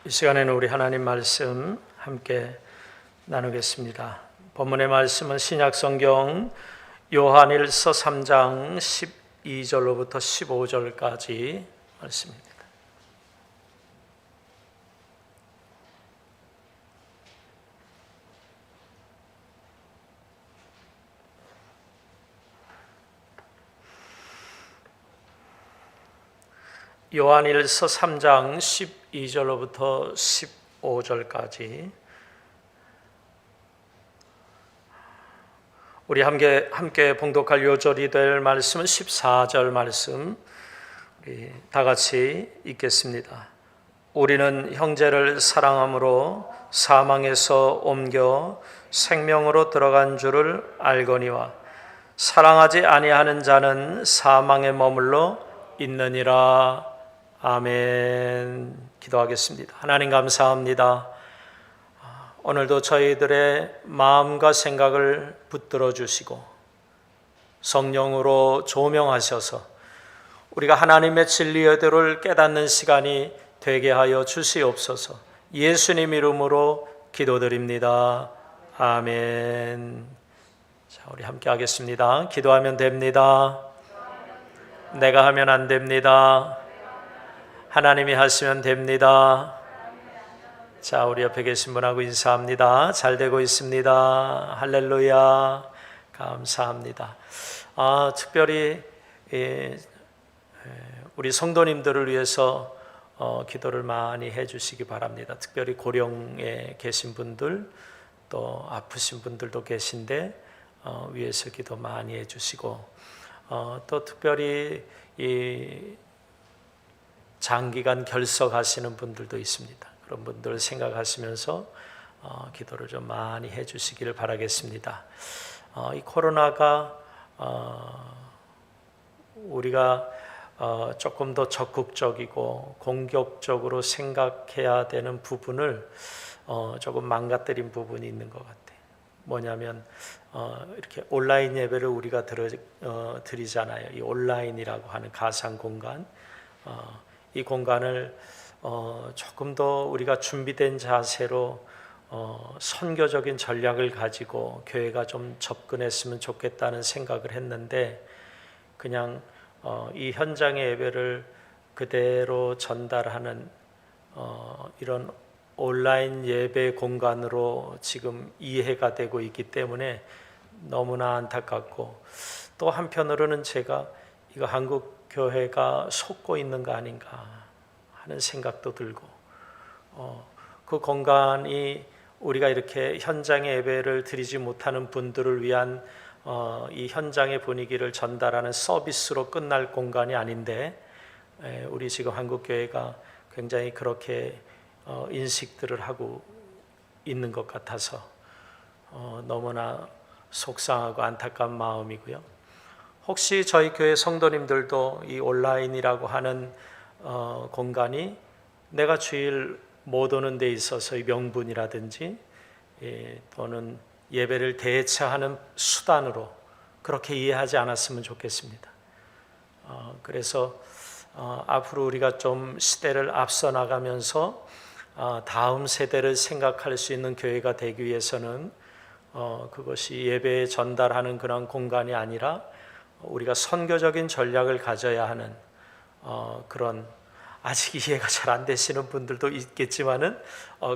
이 시간에는 우리 하나님 말씀 함께 나누겠습니다. 본문의 말씀은 신약성경 요한일서 3장 12절로부터 15절까지 말씀입니다. 요한일서 3장 12절로부터 15절까지 우리 함께 봉독할 요절이 될 말씀은 14절 말씀, 우리 다 같이 읽겠습니다. 우리는 형제를 사랑함으로 사망에서 옮겨 생명으로 들어간 줄을 알거니와 사랑하지 아니하는 자는 사망에 머물러 있느니라. 아멘. 기도하겠습니다. 하나님 감사합니다. 오늘도 저희들의 마음과 생각을 붙들어 주시고 성령으로 조명하셔서 우리가 하나님의 진리의대로를 깨닫는 시간이 되게 하여 주시옵소서. 예수님 이름으로 기도드립니다. 아멘. 자, 우리 함께 하겠습니다. 기도하면 됩니다. 내가 하면 안 됩니다. 하나님이 하시면 됩니다. 자, 우리 옆에 계신 분하고 인사합니다. 잘 되고 있습니다. 할렐루야. 감사합니다. 특별히 우리 성도님들을 위해서 기도를 많이 해주시기 바랍니다. 특별히 고령에 계신 분들, 또 아프신 분들도 계신데 위에서 기도 많이 해주시고, 또 특별히 이 장기간 결석하시는 분들도 있습니다. 그런 분들을 생각하시면서 기도를 좀 많이 해주시기를 바라겠습니다. 이 코로나가 우리가 조금 더 적극적이고 공격적으로 생각해야 되는 부분을 조금 망가뜨린 부분이 있는 것 같아요. 뭐냐면 이렇게 온라인 예배를 우리가 드리잖아요. 이 온라인이라고 하는 가상 공간, 이 공간을 조금 더 우리가 준비된 자세로 선교적인 전략을 가지고 교회가 좀 접근했으면 좋겠다는 생각을 했는데, 그냥 이 현장의 예배를 그대로 전달하는 이런 온라인 예배 공간으로 지금 이해가 되고 있기 때문에 너무나 안타깝고, 또 한편으로는 제가 이거 한국 교회가 속고 있는 거 아닌가 하는 생각도 들고, 그 공간이 우리가 이렇게 현장의 예배를 드리지 못하는 분들을 위한 이 현장의 분위기를 전달하는 서비스로 끝날 공간이 아닌데, 우리 지금 한국 교회가 굉장히 그렇게 인식들을 하고 있는 것 같아서 너무나 속상하고 안타까운 마음이고요. 혹시 저희 교회 성도님들도 이 온라인이라고 하는 공간이 내가 주일 못 오는 데 있어서의 명분이라든지 또는 예배를 대체하는 수단으로 그렇게 이해하지 않았으면 좋겠습니다. 그래서 앞으로 우리가 좀 시대를 앞서 나가면서 다음 세대를 생각할 수 있는 교회가 되기 위해서는 그것이 예배에 전달하는 그런 공간이 아니라 우리가 선교적인 전략을 가져야 하는 그런, 아직 이해가 잘 안 되시는 분들도 있겠지만은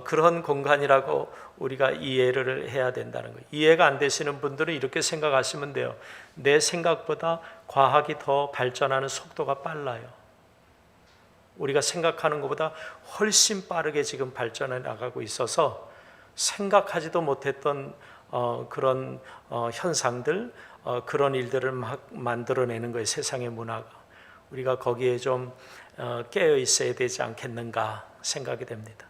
그런 공간이라고 우리가 이해를 해야 된다는 거예요. 이해가 안 되시는 분들은 이렇게 생각하시면 돼요. 내 생각보다 과학이 더 발전하는 속도가 빨라요. 우리가 생각하는 것보다 훨씬 빠르게 지금 발전해 나가고 있어서 생각하지도 못했던 그런 현상들, 그런 일들을 막 만들어내는 거예요. 세상의 문화가. 우리가 거기에 좀 깨어 있어야 되지 않겠는가 생각이 됩니다.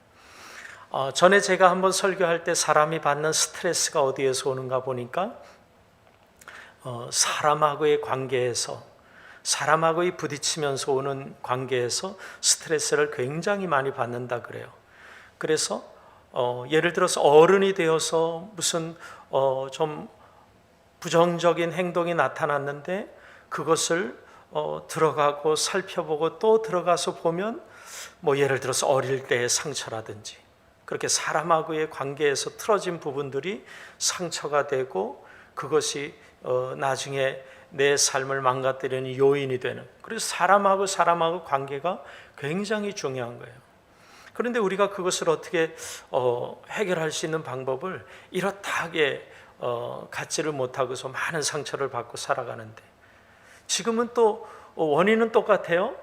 전에 제가 한번 설교할 때 사람이 받는 스트레스가 어디에서 오는가 보니까 사람하고의 관계에서, 사람하고의 부딪히면서 오는 관계에서 스트레스를 굉장히 많이 받는다 그래요. 그래서 예를 들어서 어른이 되어서 무슨 좀 부정적인 행동이 나타났는데 그것을 들어가고 살펴보고 또 들어가서 보면 뭐 예를 들어서 어릴 때의 상처라든지 그렇게 사람하고의 관계에서 틀어진 부분들이 상처가 되고 그것이 나중에 내 삶을 망가뜨리는 요인이 되는, 그래서 사람하고 관계가 굉장히 중요한 거예요. 그런데 우리가 그것을 어떻게 해결할 수 있는 방법을 이렇다 하게 갖지를 못하고서 많은 상처를 받고 살아가는데, 지금은 또 원인은 똑같아요.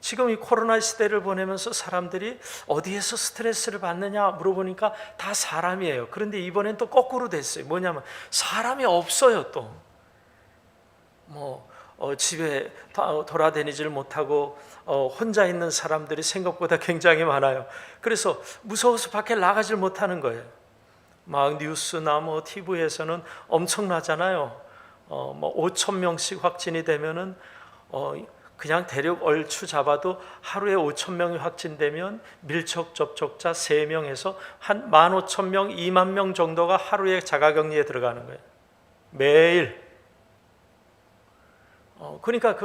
지금 이 코로나 시대를 보내면서 사람들이 어디에서 스트레스를 받느냐 물어보니까 다 사람이에요. 그런데 이번엔 또 거꾸로 됐어요. 뭐냐면 사람이 없어요. 또 집에 돌아다니질 못하고 혼자 있는 사람들이 생각보다 굉장히 많아요. 그래서 무서워서 밖에 나가질 못하는 거예요. 막 뉴스나 TV에서는 엄청나잖아요. 5천 명씩 확진이 되면은 그냥 대륙 얼추 잡아도 하루에 5천 명이 확진되면 밀접 접촉자 3명에서 한 15,000명, 2만 명 정도가 하루에 자가격리에 들어가는 거예요. 매일. 그러니까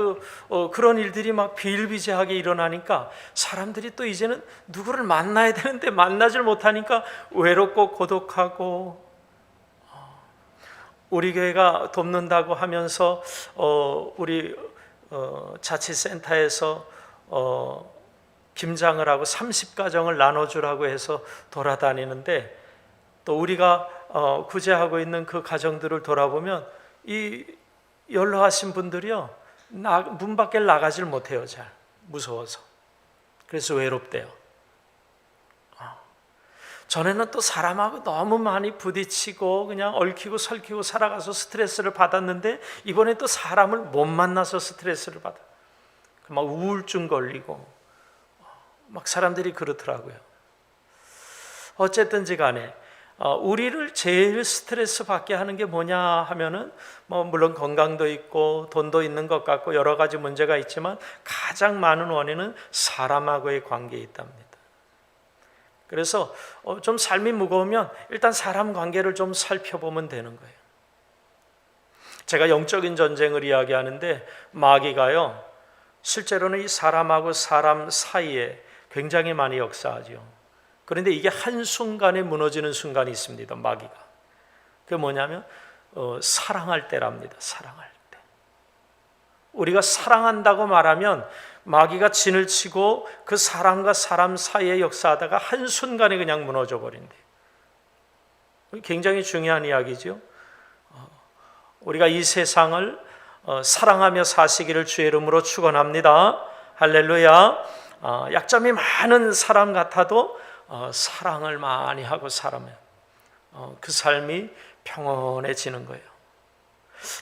그런 일들이 막 비일비재하게 일어나니까 사람들이 또 이제는 누구를 만나야 되는데 만나질 못하니까 외롭고 고독하고, 우리 교회가 돕는다고 하면서 우리 자치센터에서 김장을 하고 30가정을 나눠주라고 해서 돌아다니는데, 또 우리가 구제하고 있는 그 가정들을 돌아보면 이 연로하신 분들이요, 문 밖에 나가질 못해요. 잘 무서워서. 그래서 외롭대요. 전에는 또 사람하고 너무 많이 부딪히고 그냥 얽히고 설키고 살아가서 스트레스를 받았는데, 이번에 또 사람을 못 만나서 스트레스를 받아. 막 우울증 걸리고 막 사람들이 그렇더라고요. 어쨌든지 간에 우리를 제일 스트레스 받게 하는 게 뭐냐 하면은 물론 건강도 있고 돈도 있는 것 같고 여러 가지 문제가 있지만 가장 많은 원인은 사람하고의 관계에 있답니다. 그래서 좀 삶이 무거우면 일단 사람 관계를 좀 살펴보면 되는 거예요. 제가 영적인 전쟁을 이야기하는데 마귀가요, 실제로는 이 사람하고 사람 사이에 굉장히 많이 역사하죠. 그런데 이게 한순간에 무너지는 순간이 있습니다. 마귀가. 그게 뭐냐면 사랑할 때랍니다. 사랑할 때. 우리가 사랑한다고 말하면 마귀가 진을 치고 그 사람과 사람 사이에 역사하다가 한순간에 그냥 무너져 버린대요. 굉장히 중요한 이야기죠. 우리가 이 세상을 사랑하며 사시기를 주의 이름으로 축원합니다. 할렐루야. 약점이 많은 사람 같아도 사랑을 많이 하고 살아면 그 삶이 평온해지는 거예요.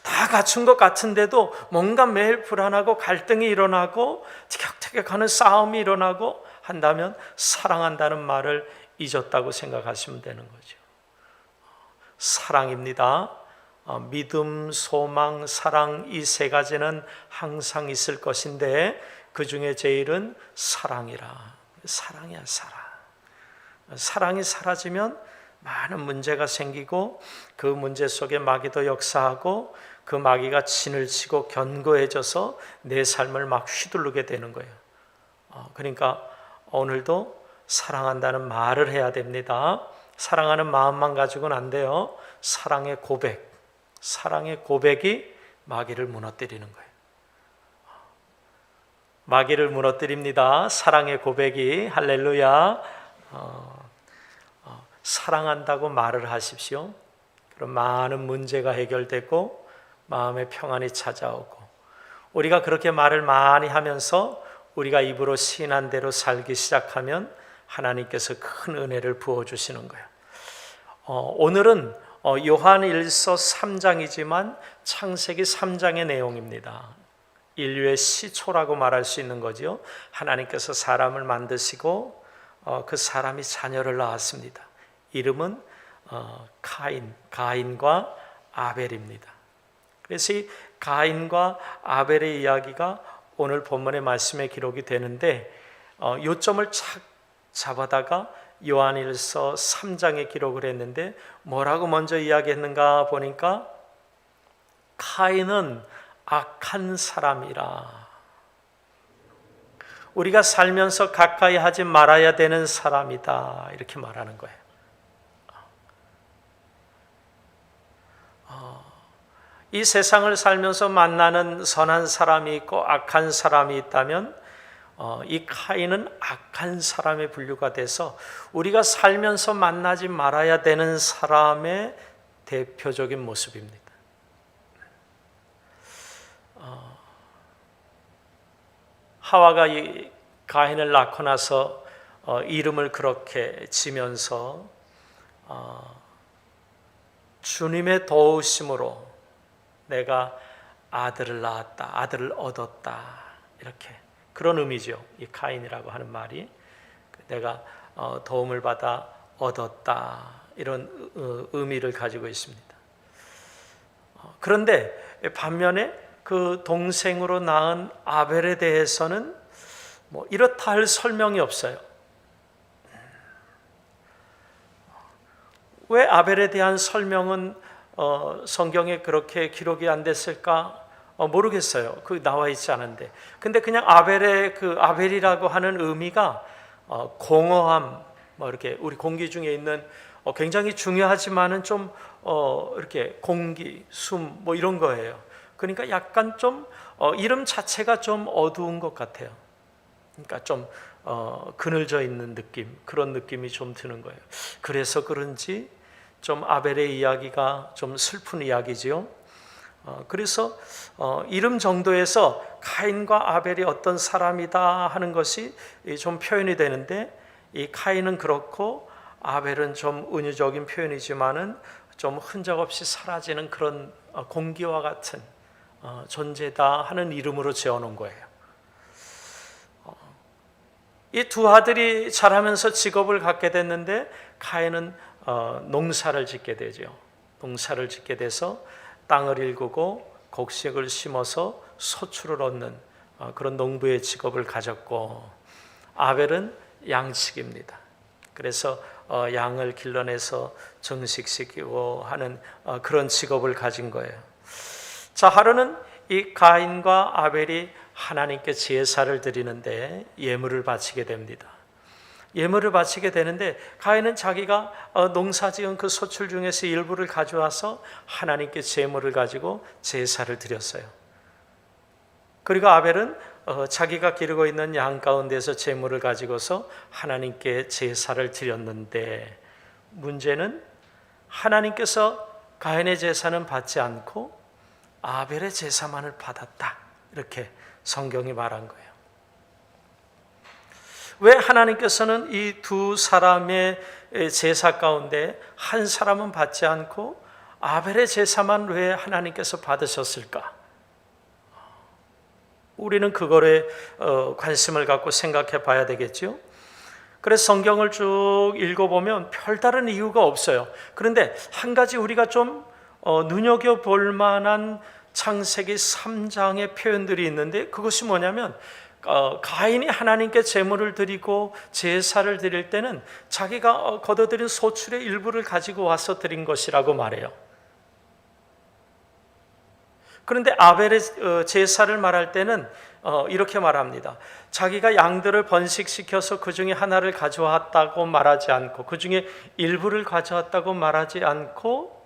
다 갖춘 것 같은데도 뭔가 매일 불안하고 갈등이 일어나고 티격태격하는 싸움이 일어나고 한다면 사랑한다는 말을 잊었다고 생각하시면 되는 거죠. 사랑입니다. 믿음, 소망, 사랑, 이 세 가지는 항상 있을 것인데 그 중에 제일은 사랑이라. 사랑이야, 사랑. 사랑이 사라지면 많은 문제가 생기고 그 문제 속에 마귀도 역사하고 그 마귀가 진을 치고 견고해져서 내 삶을 막 휘두르게 되는 거예요. 그러니까 오늘도 사랑한다는 말을 해야 됩니다. 사랑하는 마음만 가지고는 안 돼요. 사랑의 고백, 사랑의 고백이 마귀를 무너뜨리는 거예요. 마귀를 무너뜨립니다. 사랑의 고백이. 할렐루야. 사랑한다고 말을 하십시오. 그럼 많은 문제가 해결되고 마음의 평안이 찾아오고, 우리가 그렇게 말을 많이 하면서 우리가 입으로 시인한 대로 살기 시작하면 하나님께서 큰 은혜를 부어주시는 거예요. 오늘은 요한일서 3장이지만 창세기 3장의 내용입니다. 인류의 시초라고 말할 수 있는 거죠. 하나님께서 사람을 만드시고 그 사람이 자녀를 낳았습니다. 이름은 가인과 아벨입니다. 그래서 이 가인과 아벨의 이야기가 오늘 본문의 말씀에 기록이 되는데, 요점을 착 잡아다가 요한일서 3장에 기록을 했는데 뭐라고 먼저 이야기했는가 보니까 가인은 악한 사람이라. 우리가 살면서 가까이 하지 말아야 되는 사람이다, 이렇게 말하는 거예요. 이 세상을 살면서 만나는 선한 사람이 있고 악한 사람이 있다면 이 카인은 악한 사람의 분류가 돼서 우리가 살면서 만나지 말아야 되는 사람의 대표적인 모습입니다. 하와가 이 가인을 낳고 나서 이름을 그렇게 지면서 주님의 도우심으로 내가 아들을 낳았다, 아들을 얻었다, 이렇게 그런 의미죠. 이 카인이라고 하는 말이 내가 도움을 받아 얻었다, 이런 의미를 가지고 있습니다. 그런데 반면에 그 동생으로 낳은 아벨에 대해서는 이렇다 할 설명이 없어요. 왜 아벨에 대한 설명은 성경에 그렇게 기록이 안 됐을까? 모르겠어요. 그 나와 있지 않은데. 근데 그냥 아벨의 그 아벨이라고 하는 의미가 공허함, 이렇게 우리 공기 중에 있는 굉장히 중요하지만은 좀 이렇게 공기, 숨 이런 거예요. 그러니까 약간 좀 이름 자체가 좀 어두운 것 같아요. 그러니까 좀 그늘져 있는 느낌, 그런 느낌이 좀 드는 거예요. 그래서 그런지 좀 아벨의 이야기가 좀 슬픈 이야기지요. 그래서 이름 정도에서 카인과 아벨이 어떤 사람이다 하는 것이 좀 표현이 되는데, 이 카인은 그렇고 아벨은 좀 은유적인 표현이지만은 좀 흔적 없이 사라지는 그런 공기와 같은 존재다 하는 이름으로 지어놓은 거예요. 이 두 아들이 자라면서 직업을 갖게 됐는데 카인은 농사를 짓게 되죠. 농사를 짓게 돼서 땅을 일구고 곡식을 심어서 소출을 얻는 그런 농부의 직업을 가졌고, 아벨은 양식입니다. 그래서 양을 길러내서 정식시키고 하는 그런 직업을 가진 거예요. 자, 하루는 이 가인과 아벨이 하나님께 제사를 드리는데 예물을 바치게 됩니다. 예물을 바치게 되는데 가인은 자기가 농사지은 그 소출 중에서 일부를 가져와서 하나님께 제물을 가지고 제사를 드렸어요. 그리고 아벨은 자기가 기르고 있는 양 가운데서 제물을 가지고서 하나님께 제사를 드렸는데, 문제는 하나님께서 가인의 제사는 받지 않고 아벨의 제사만을 받았다, 이렇게 성경이 말한 거예요. 왜 하나님께서는 이 두 사람의 제사 가운데 한 사람은 받지 않고 아벨의 제사만 왜 하나님께서 받으셨을까? 우리는 그거에 관심을 갖고 생각해 봐야 되겠죠. 그래서 성경을 쭉 읽어보면 별다른 이유가 없어요. 그런데 한 가지 우리가 좀 눈여겨볼 만한 창세기 3장의 표현들이 있는데, 그것이 뭐냐면 가인이 하나님께 제물을 드리고 제사를 드릴 때는 자기가 거둬들인 소출의 일부를 가지고 와서 드린 것이라고 말해요. 그런데 아벨의 제사를 말할 때는 이렇게 말합니다. 자기가 양들을 번식시켜서 그 중에 하나를 가져왔다고 말하지 않고, 그 중에 일부를 가져왔다고 말하지 않고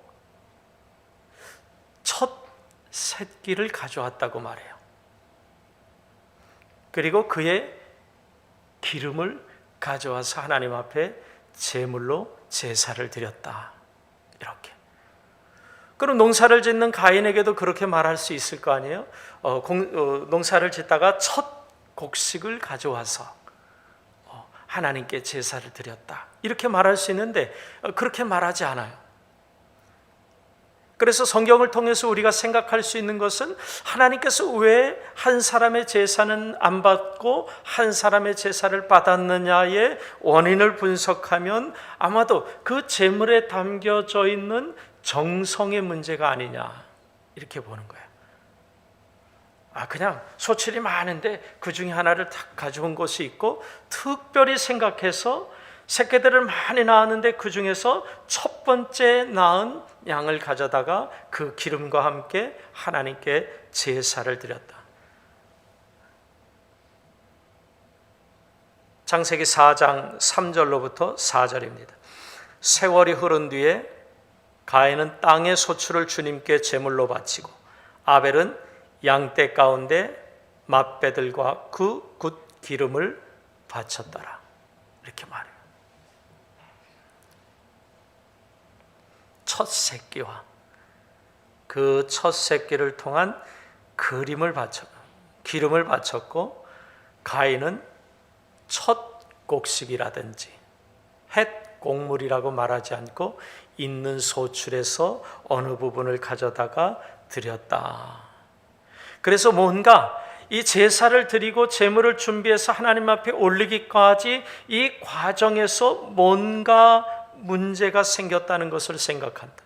첫 새끼를 가져왔다고 말해요. 그리고 그의 기름을 가져와서 하나님 앞에 제물로 제사를 드렸다, 이렇게. 그럼 농사를 짓는 가인에게도 그렇게 말할 수 있을 거 아니에요? 농사를 짓다가 첫 곡식을 가져와서 하나님께 제사를 드렸다, 이렇게 말할 수 있는데 그렇게 말하지 않아요. 그래서 성경을 통해서 우리가 생각할 수 있는 것은, 하나님께서 왜 한 사람의 제사는 안 받고 한 사람의 제사를 받았느냐의 원인을 분석하면 아마도 그 제물에 담겨져 있는 정성의 문제가 아니냐, 이렇게 보는 거예요. 그냥 소출이 많은데 그 중에 하나를 딱 가져온 것이 있고, 특별히 생각해서 새끼들을 많이 낳았는데 그 중에서 첫 번째 낳은 양을 가져다가 그 기름과 함께 하나님께 제사를 드렸다. 창세기 4장 3절로부터 4절입니다. 세월이 흐른 뒤에 가인은 땅의 소출을 주님께 제물로 바치고 아벨은 양떼 가운데 맏배들과 그 굿 기름을 바쳤더라. 이렇게 말해요. 첫 새끼와 그 첫 새끼를 통한 기름을 바쳤고 가인은 첫 곡식이라든지 햇 곡물이라고 말하지 않고 있는 소출에서 어느 부분을 가져다가 드렸다. 그래서 뭔가 이 제사를 드리고 제물을 준비해서 하나님 앞에 올리기까지 이 과정에서 뭔가 문제가 생겼다는 것을 생각한다.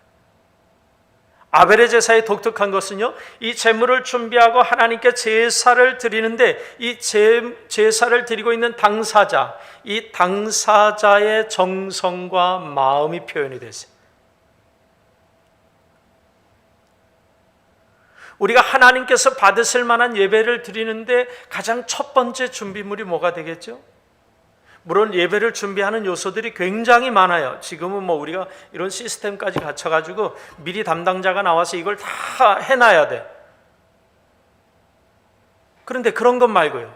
아벨의 제사의 독특한 것은요, 이 제물을 준비하고 하나님께 제사를 드리는데 이 제사를 드리고 있는 당사자, 이 당사자의 정성과 마음이 표현이 됐어요. 우리가 하나님께서 받으실 만한 예배를 드리는데 가장 첫 번째 준비물이 뭐가 되겠죠? 물론 예배를 준비하는 요소들이 굉장히 많아요. 지금은 우리가 이런 시스템까지 갖춰가지고 미리 담당자가 나와서 이걸 다 해놔야 돼. 그런데 그런 것 말고요.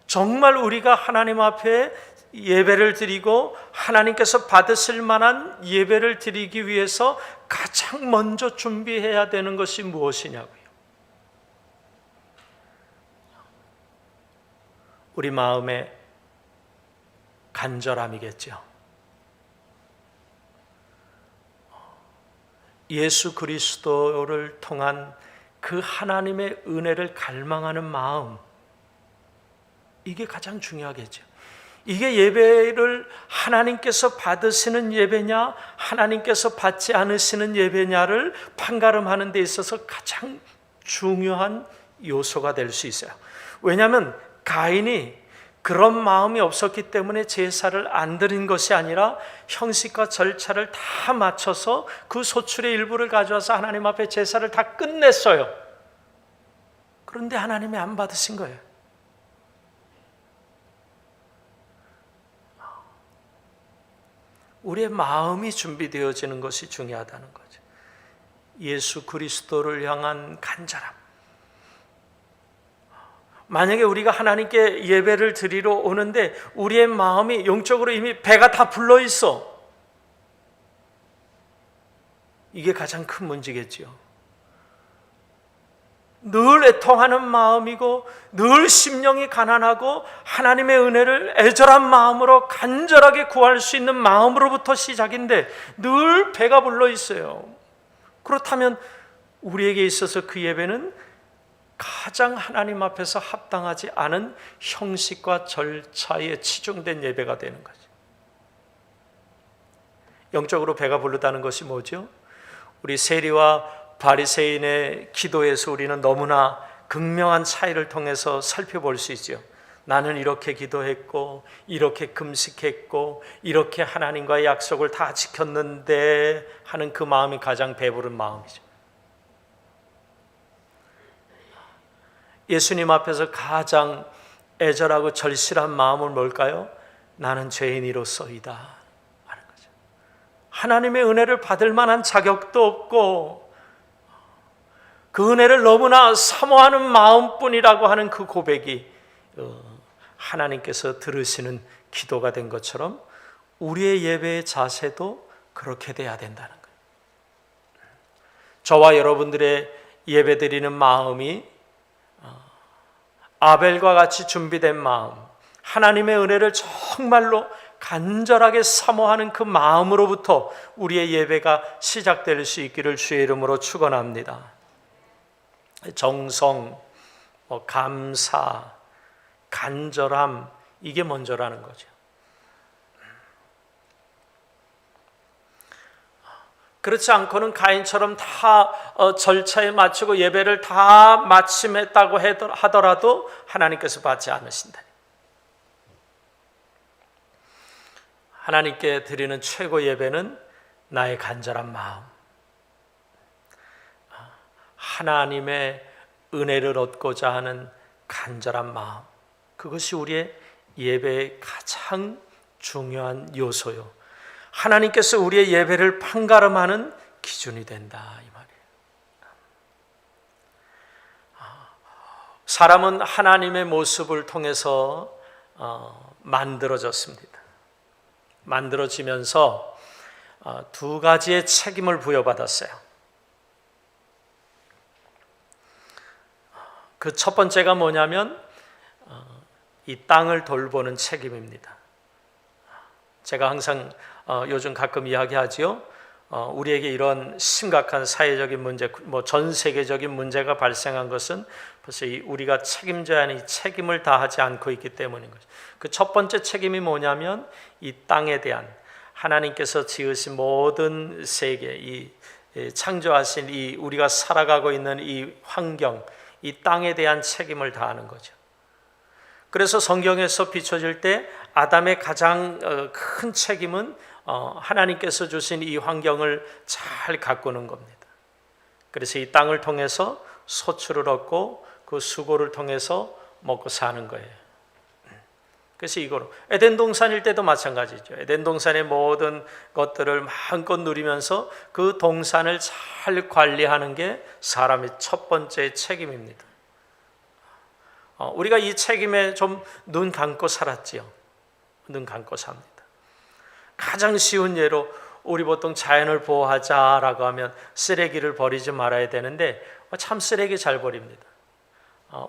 정말 우리가 하나님 앞에 예배를 드리고 하나님께서 받으실 만한 예배를 드리기 위해서 가장 먼저 준비해야 되는 것이 무엇이냐고요. 우리 마음의 간절함이겠죠. 예수 그리스도를 통한 그 하나님의 은혜를 갈망하는 마음, 이게 가장 중요하겠죠. 이게 예배를 하나님께서 받으시는 예배냐 하나님께서 받지 않으시는 예배냐를 판가름하는 데 있어서 가장 중요한 요소가 될 수 있어요. 왜냐하면 가인이 그런 마음이 없었기 때문에 제사를 안 드린 것이 아니라 형식과 절차를 다 맞춰서 그 소출의 일부를 가져와서 하나님 앞에 제사를 다 끝냈어요. 그런데 하나님이 안 받으신 거예요. 우리의 마음이 준비되어지는 것이 중요하다는 거죠. 예수 그리스도를 향한 간절함. 만약에 우리가 하나님께 예배를 드리러 오는데 우리의 마음이 영적으로 이미 배가 다 불러 있어. 이게 가장 큰 문제겠죠. 늘 애통하는 마음이고 늘 심령이 가난하고 하나님의 은혜를 애절한 마음으로 간절하게 구할 수 있는 마음으로부터 시작인데 늘 배가 불러 있어요. 그렇다면 우리에게 있어서 그 예배는 가장 하나님 앞에서 합당하지 않은 형식과 절차에 치중된 예배가 되는 거죠. 영적으로 배가 부르다는 것이 뭐죠? 우리 세리와 바리새인의 기도에서 우리는 너무나 극명한 차이를 통해서 살펴볼 수 있죠. 나는 이렇게 기도했고 이렇게 금식했고 이렇게 하나님과의 약속을 다 지켰는데 하는 그 마음이 가장 배부른 마음이죠. 예수님 앞에서 가장 애절하고 절실한 마음은 뭘까요? 나는 죄인이로서이다 하는 거죠. 하나님의 은혜를 받을 만한 자격도 없고 그 은혜를 너무나 사모하는 마음뿐이라고 하는 그 고백이 하나님께서 들으시는 기도가 된 것처럼 우리의 예배의 자세도 그렇게 돼야 된다는 거예요. 저와 여러분들의 예배드리는 마음이 아벨과 같이 준비된 마음, 하나님의 은혜를 정말로 간절하게 사모하는 그 마음으로부터 우리의 예배가 시작될 수 있기를 주의 이름으로 축원합니다. 정성, 감사, 간절함, 이게 먼저라는 거죠. 그렇지 않고는 가인처럼 다 절차에 맞추고 예배를 다 마침했다고 하더라도 하나님께서 받지 않으신다. 하나님께 드리는 최고 예배는 나의 간절한 마음, 하나님의 은혜를 얻고자 하는 간절한 마음, 그것이 우리의 예배의 가장 중요한 요소요, 하나님께서 우리의 예배를 판가름하는 기준이 된다, 이 말이에요. 사람은 하나님의 모습을 통해서 만들어졌습니다. 만들어지면서 두 가지의 책임을 부여받았어요. 그 첫 번째가 뭐냐면 이 땅을 돌보는 책임입니다. 제가 항상 요즘 가끔 이야기하지요. 우리에게 이런 심각한 사회적인 문제, 전 세계적인 문제가 발생한 것은 벌써 우리가 책임져야 하는 이 책임을 다하지 않고 있기 때문인 것이죠. 그 첫 번째 책임이 뭐냐면 이 땅에 대한, 하나님께서 지으신 모든 세계, 이 창조하신 이 우리가 살아가고 있는 이 환경, 이 땅에 대한 책임을 다하는 거죠. 그래서 성경에서 비춰질 때 아담의 가장 큰 책임은 하나님께서 주신 이 환경을 잘 가꾸는 겁니다. 그래서 이 땅을 통해서 소출을 얻고 그 수고를 통해서 먹고 사는 거예요. 그래서 이거로 에덴 동산일 때도 마찬가지죠. 에덴 동산의 모든 것들을 마음껏 누리면서 그 동산을 잘 관리하는 게 사람의 첫 번째 책임입니다. 우리가 이 책임에 좀 눈 감고 살았지요. 눈 감고 삽니다. 가장 쉬운 예로 우리 보통 자연을 보호하자라고 하면 쓰레기를 버리지 말아야 되는데 참 쓰레기 잘 버립니다.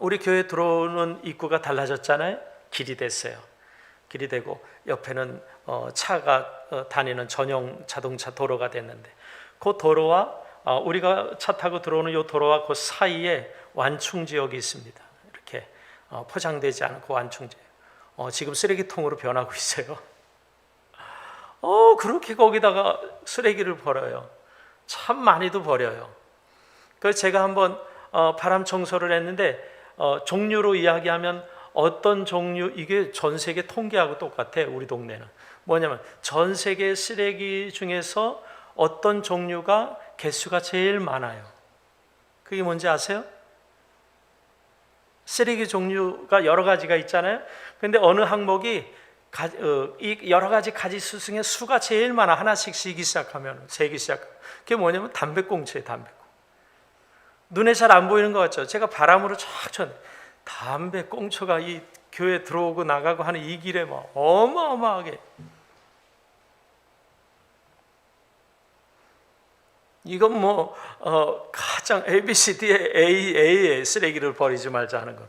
우리 교회 들어오는 입구가 달라졌잖아요. 길이 됐어요. 길이 되고 옆에는 차가 다니는 전용 자동차 도로가 됐는데 그 도로와 우리가 차 타고 들어오는 이 도로와 그 사이에 완충 지역이 있습니다. 이렇게 포장되지 않은 그 완충 지역. 지금 쓰레기통으로 변하고 있어요. 그렇게 거기다가 쓰레기를 버려요. 참 많이도 버려요. 그래서 제가 한번 바람 청소를 했는데 종류로 이야기하면 어떤 종류, 이게 전 세계 통계하고 똑같아. 우리 동네는 뭐냐면 전 세계 쓰레기 중에서 어떤 종류가 개수가 제일 많아요. 그게 뭔지 아세요? 쓰레기 종류가 여러 가지가 있잖아요. 근데 어느 항목이 이 여러 가지 가지수 중에 수가 제일 많아. 하나씩 세기 시작하면, 세기 시작하면. 그게 뭐냐면 담배꽁초예요. 담배꽁초. 눈에 잘 안 보이는 것 같죠? 제가 바람으로 쫙 쳤는데 담배꽁초가 이 교회 들어오고 나가고 하는 이 길에 막 어마어마하게. 이건 가장 ABCD의 A의 쓰레기를 버리지 말자 하는 거로.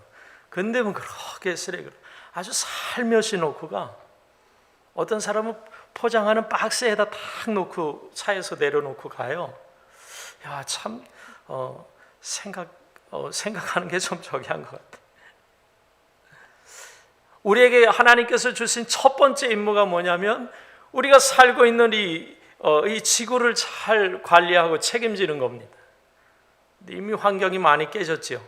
근데 그렇게 쓰레기를 아주 살며시 놓고 가. 어떤 사람은 포장하는 박스에다 딱 놓고 차에서 내려놓고 가요. 야, 참 생각하는 게 좀 저기한 것 같아. 우리에게 하나님께서 주신 첫 번째 임무가 뭐냐면 우리가 살고 있는 이 지구를 잘 관리하고 책임지는 겁니다. 이미 환경이 많이 깨졌죠.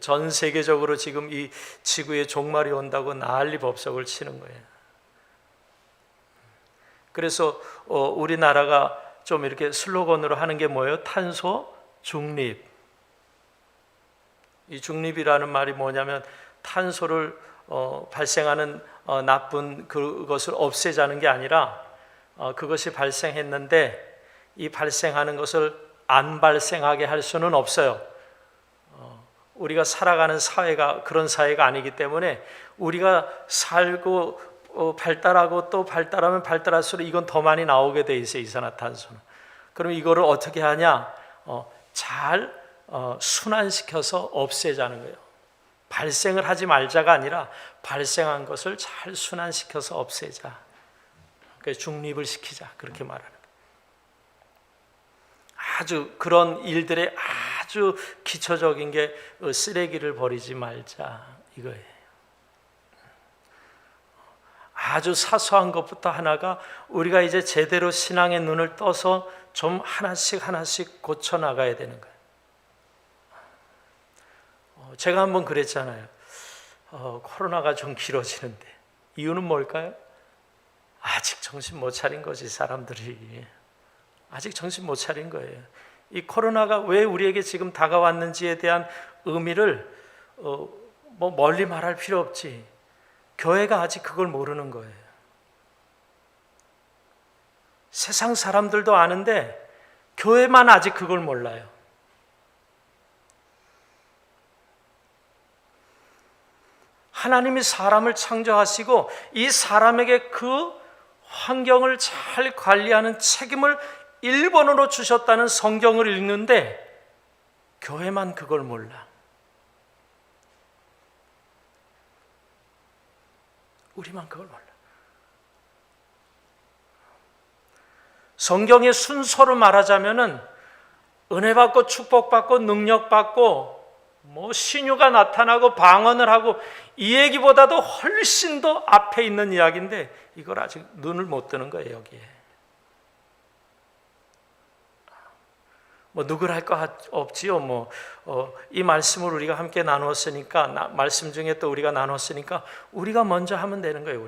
전 세계적으로 지금 이 지구에 종말이 온다고 난리 법석을 치는 거예요. 그래서 우리나라가 좀 이렇게 슬로건으로 하는 게 뭐예요? 탄소 중립. 이 중립이라는 말이 뭐냐면 탄소를 발생하는 나쁜 그것을 없애자는 게 아니라 그것이 발생했는데 이 발생하는 것을 안 발생하게 할 수는 없어요. 우리가 살아가는 사회가 그런 사회가 아니기 때문에 우리가 살고 발달하고 또 발달하면 발달할수록 이건 더 많이 나오게 돼 있어요. 이산화탄소는. 그럼 이거를 어떻게 하냐? 잘 순환시켜서 없애자는 거예요. 발생을 하지 말자가 아니라 발생한 것을 잘 순환시켜서 없애자. 그래서 중립을 시키자. 그렇게 말하는 거예요. 아주 그런 일들의 아주 기초적인 게 쓰레기를 버리지 말자 이거예요. 아주 사소한 것부터 하나가 우리가 이제 제대로 신앙의 눈을 떠서 좀 하나씩 고쳐 나가야 되는 거예요. 제가 한번 그랬잖아요. 코로나가 좀 길어지는데 이유는 뭘까요? 아직 정신 못 차린 거지. 사람들이 아직 정신 못 차린 거예요. 이 코로나가 왜 우리에게 지금 다가왔는지에 대한 의미를 뭐 멀리 말할 필요 없지. 교회가 아직 그걸 모르는 거예요. 세상 사람들도 아는데 교회만 아직 그걸 몰라요. 하나님이 사람을 창조하시고 이 사람에게 그 환경을 잘 관리하는 책임을 1번으로 주셨다는 성경을 읽는데 교회만 그걸 몰라. 우리만 그걸 몰라. 성경의 순서로 말하자면은 은혜 받고 축복 받고 능력 받고 뭐 신유가 나타나고 방언을 하고 이 얘기보다도 훨씬 더 앞에 있는 이야기인데 이걸 아직 눈을 못 뜨는 거예요. 여기에 뭐 누구를 할 거 없지요. 이 말씀을 우리가 함께 나누었으니까 말씀 중에 또 우리가 나눴으니까 우리가 먼저 하면 되는 거예요.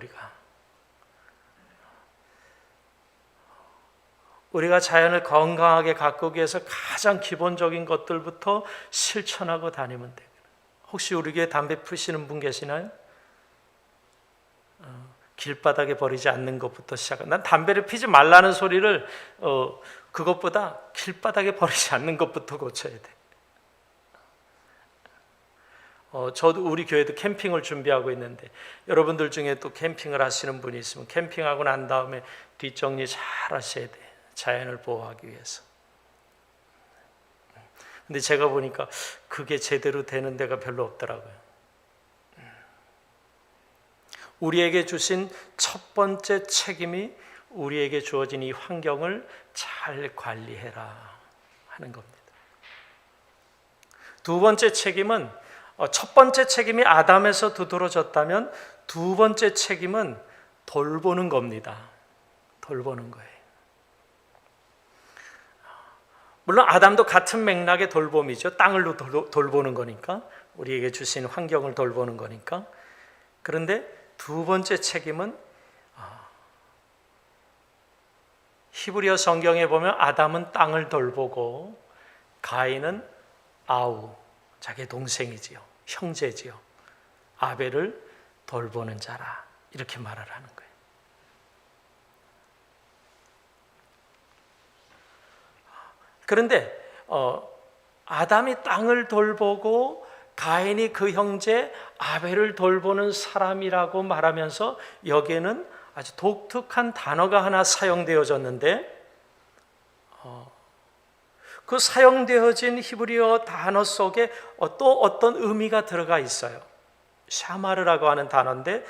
우리가 자연을 건강하게 가꾸기 위해서 가장 기본적인 것들부터 실천하고 다니면 돼요. 혹시 우리 교회에 담배 피우시는 분 계시나요? 길바닥에 버리지 않는 것부터 시작해. 난 담배를 피지 말라는 소리를 그것보다 길바닥에 버리지 않는 것부터 고쳐야 돼. 저도 우리 교회도 캠핑을 준비하고 있는데 여러분들 중에 또 캠핑을 하시는 분이 있으면 캠핑하고 난 다음에 뒷정리 잘 하셔야 돼. 자연을 보호하기 위해서. 근데 제가 보니까 그게 제대로 되는 데가 별로 없더라고요. 우리에게 주신 첫 번째 책임이 우리에게 주어진 이 환경을 잘 관리해라 하는 겁니다. 두 번째 책임은 첫 번째 책임이 아담에서 두드러졌다면 두 번째 책임은 돌보는 겁니다. 돌보는 거예요. 물론 아담도 같은 맥락의 돌봄이죠. 땅을 돌보는 거니까, 우리에게 주신 환경을 돌보는 거니까. 그런데 두 번째 책임은 히브리어 성경에 보면 아담은 땅을 돌보고 가인은 아우, 자기 동생이지요, 형제지요, 아벨을 돌보는 자라, 이렇게 말을 하는 거예요. 그런데 아담이 땅을 돌보고 가인이 그 형제 아벨을 돌보는 사람이라고 말하면서 여기에는 아주 독특한 단어가 하나 사용되어졌는데 그 사용되어진 히브리어 단어 속에 또 어떤 의미가 들어가 있어요. 샤마르라고 하는 단어인데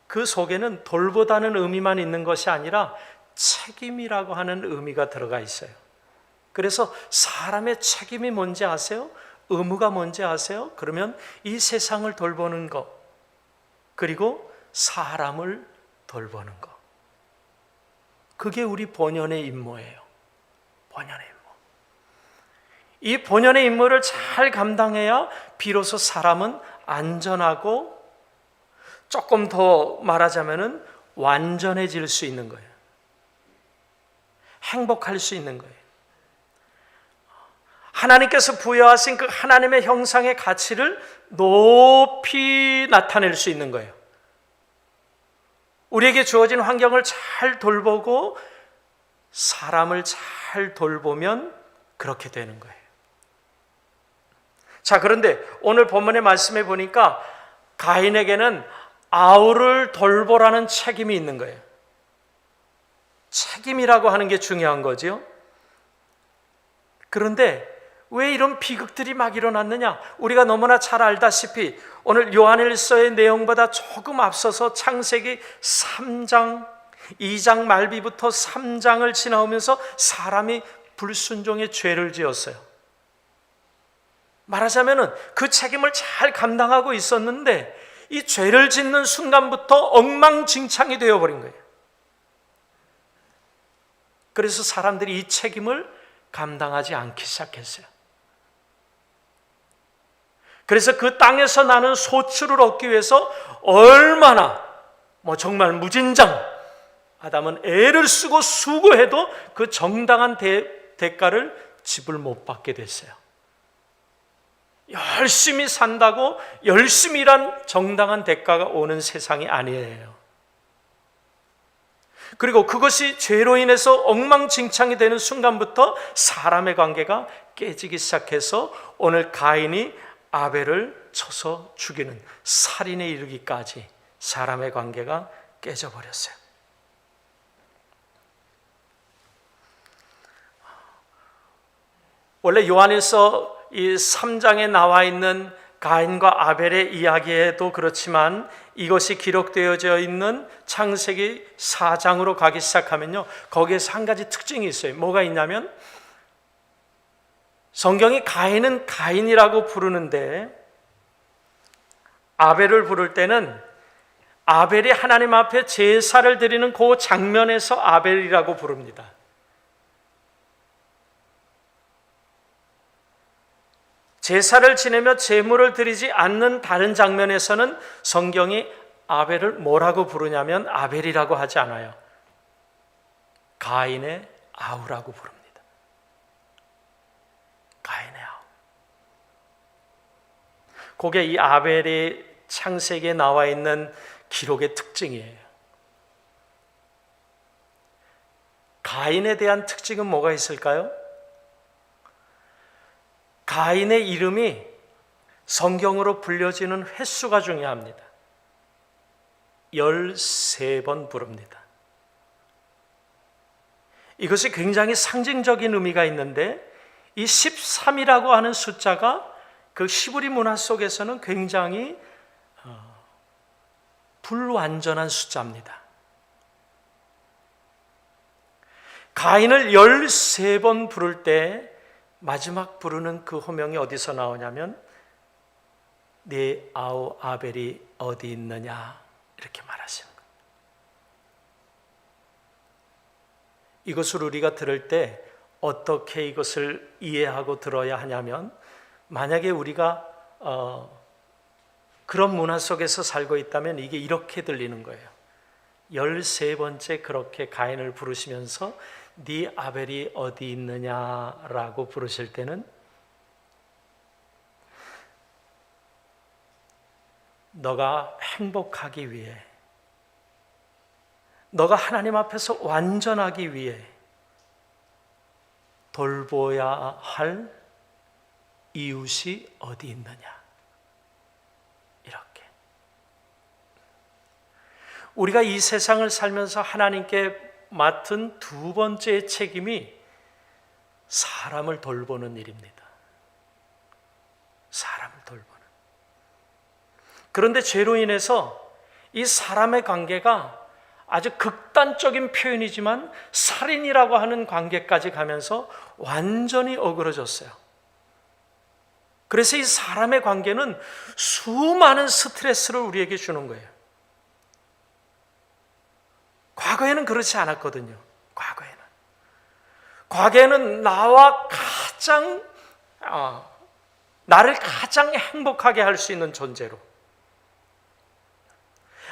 그 속에는 돌보다는 의미만 있는 것이 아니라 책임이라고 하는 의미가 들어가 있어요. 그래서 사람의 책임이 뭔지 아세요? 의무가 뭔지 아세요? 그러면 이 세상을 돌보는 것, 그리고 사람을 돌보는 것, 그게 우리 본연의 임무예요. 본연의 임무. 이 본연의 임무를 잘 감당해야 비로소 사람은 안전하고, 조금 더 말하자면은 완전해질 수 있는 거예요. 행복할 수 있는 거예요. 하나님께서 부여하신 그 하나님의 형상의 가치를 높이 나타낼 수 있는 거예요. 우리에게 주어진 환경을 잘 돌보고 사람을 잘 돌보면 그렇게 되는 거예요. 자, 그런데 오늘 본문의 말씀에 보니까 가인에게는 아우를 돌보라는 책임이 있는 거예요. 책임이라고 하는 게 중요한 거죠. 그런데 왜 이런 비극들이 막 일어났느냐? 우리가 너무나 잘 알다시피 오늘 요한일서의 내용보다 조금 앞서서 창세기 3장, 2장 말비부터 3장을 지나오면서 사람이 불순종의 죄를 지었어요. 말하자면은 그 책임을 잘 감당하고 있었는데 이 죄를 짓는 순간부터 엉망진창이 되어버린 거예요. 그래서 사람들이 이 책임을 감당하지 않기 시작했어요. 그래서 그 땅에서 나는 소출을 얻기 위해서 얼마나 정말 무진장 아담은 애를 쓰고 수고해도 그 정당한 대가를 집을 못 받게 됐어요. 열심히 산다고 열심히 일한 정당한 대가가 오는 세상이 아니에요. 그리고 그것이 죄로 인해서 엉망진창이 되는 순간부터 사람의 관계가 깨지기 시작해서 오늘 가인이 아벨을 쳐서 죽이는 살인에 이르기까지 사람의 관계가 깨져버렸어요. 원래 요한일서 이 3장에 나와 있는 가인과 아벨의 이야기에도 그렇지만 이것이 기록되어져 있는 창세기 4장으로 가기 시작하면요, 거기에서 한 가지 특징이 있어요. 뭐가 있냐면 성경이 가인은 가인이라고 부르는데 아벨을 부를 때는 아벨이 하나님 앞에 제사를 드리는 그 장면에서 아벨이라고 부릅니다. 제사를 지내며 제물을 드리지 않는 다른 장면에서는 성경이 아벨을 뭐라고 부르냐면 아벨이라고 하지 않아요. 가인의 아우라고 부릅니다. 가인의 아우. 그게 이 아벨이 창세기에 나와 있는 기록의 특징이에요. 가인에 대한 특징은 뭐가 있을까요? 가인의 이름이 성경으로 불려지는 횟수가 중요합니다. 13번 부릅니다. 이것이 굉장히 상징적인 의미가 있는데 이 13이라고 하는 숫자가 그 히브리 문화 속에서는 굉장히 불완전한 숫자입니다. 가인을 13번 부를 때 마지막 부르는 그 호명이 어디서 나오냐면 네 아우 아벨이 어디 있느냐 이렇게 말하시는 거예요. 이것을 우리가 들을 때 어떻게 이것을 이해하고 들어야 하냐면 만약에 우리가 그런 문화 속에서 살고 있다면 이게 이렇게 들리는 거예요. 13번째 그렇게 가인을 부르시면서 네 아벨이 어디 있느냐라고 부르실 때는 너가 행복하기 위해, 너가 하나님 앞에서 완전하기 위해 돌보아야 할 이웃이 어디 있느냐. 이렇게 우리가 이 세상을 살면서 하나님께 맡은 두 번째 책임이 사람을 돌보는 일입니다. 사람을 돌보는. 그런데 죄로 인해서 이 사람의 관계가 아주 극단적인 표현이지만 살인이라고 하는 관계까지 가면서 완전히 어그러졌어요. 그래서 이 사람의 관계는 수많은 스트레스를 우리에게 주는 거예요. 과거에는 그렇지 않았거든요. 과거에는 나를 가장 행복하게 할 수 있는 존재로,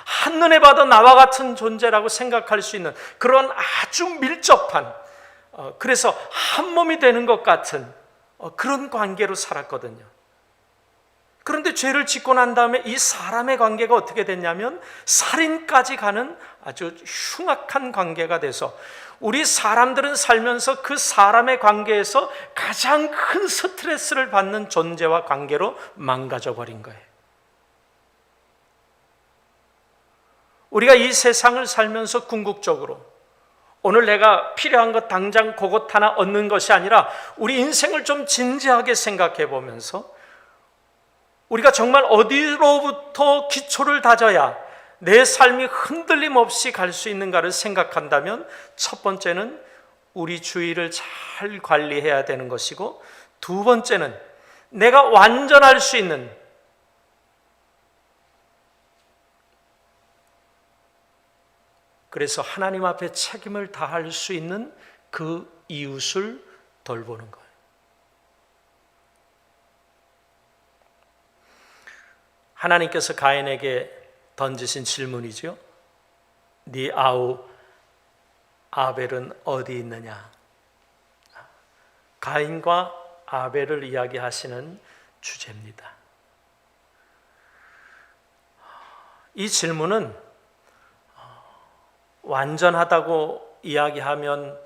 한눈에 봐도 나와 같은 존재라고 생각할 수 있는 그런 아주 밀접한, 그래서 한 몸이 되는 것 같은 그런 관계로 살았거든요. 그런데 죄를 짓고 난 다음에 이 사람의 관계가 어떻게 됐냐면 살인까지 가는 아주 흉악한 관계가 돼서 우리 사람들은 살면서 그 사람의 관계에서 가장 큰 스트레스를 받는 존재와 관계로 망가져 버린 거예요. 우리가 이 세상을 살면서 궁극적으로 오늘 내가 필요한 것 당장 그것 하나 얻는 것이 아니라 우리 인생을 좀 진지하게 생각해 보면서 우리가 정말 어디로부터 기초를 다져야 내 삶이 흔들림 없이 갈 수 있는가를 생각한다면 첫 번째는 우리 주의를 잘 관리해야 되는 것이고, 두 번째는 내가 완전할 수 있는, 그래서 하나님 앞에 책임을 다할 수 있는 그 이웃을 돌보는 거예요. 하나님께서 가인에게 던지신 질문이죠. 네 아우 아벨은 어디 있느냐? 가인과 아벨을 이야기하시는 주제입니다. 이 질문은 완전하다고 이야기하면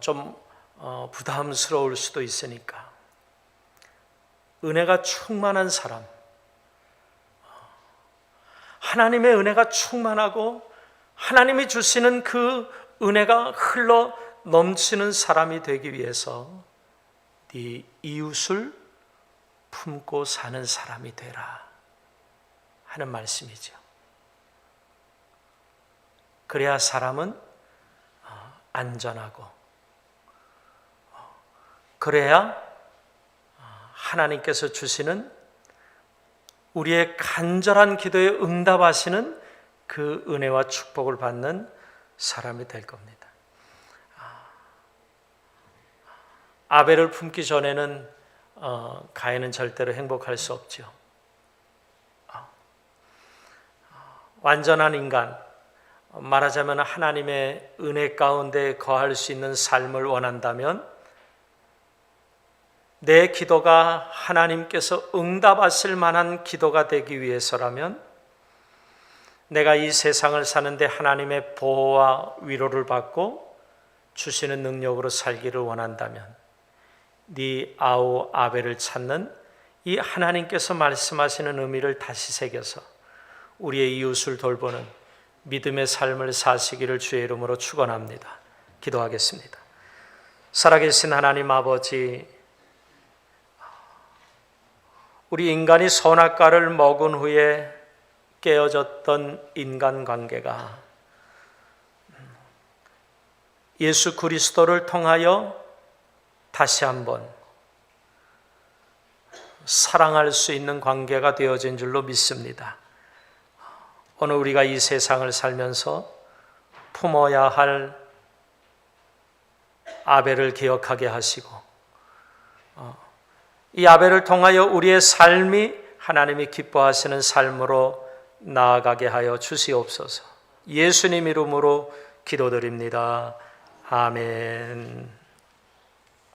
좀 부담스러울 수도 있으니까 은혜가 충만한 사람, 하나님의 은혜가 충만하고 하나님이 주시는 그 은혜가 흘러 넘치는 사람이 되기 위해서 네 이웃을 품고 사는 사람이 되라 하는 말씀이죠. 그래야 사람은 안전하고, 그래야 하나님께서 주시는 우리의 간절한 기도에 응답하시는 그 은혜와 축복을 받는 사람이 될 겁니다. 아벨을 품기 전에는 가인은 절대로 행복할 수 없죠. 완전한 인간, 말하자면 하나님의 은혜 가운데 거할 수 있는 삶을 원한다면 내 기도가 하나님께서 응답하실 만한 기도가 되기 위해서라면, 내가 이 세상을 사는데 하나님의 보호와 위로를 받고 주시는 능력으로 살기를 원한다면 네 아우 아벨을 찾는 이 하나님께서 말씀하시는 의미를 다시 새겨서 우리의 이웃을 돌보는 믿음의 삶을 사시기를 주의 이름으로 축원합니다. 기도하겠습니다. 살아계신 하나님 아버지, 우리 인간이 선악과를 먹은 후에 깨어졌던 인간관계가 예수 그리스도를 통하여 다시 한번 사랑할 수 있는 관계가 되어진 줄로 믿습니다. 오늘 우리가 이 세상을 살면서 품어야 할 아벨을 기억하게 하시고, 이 아벨을 통하여 우리의 삶이 하나님이 기뻐하시는 삶으로 나아가게 하여 주시옵소서. 예수님 이름으로 기도드립니다. 아멘.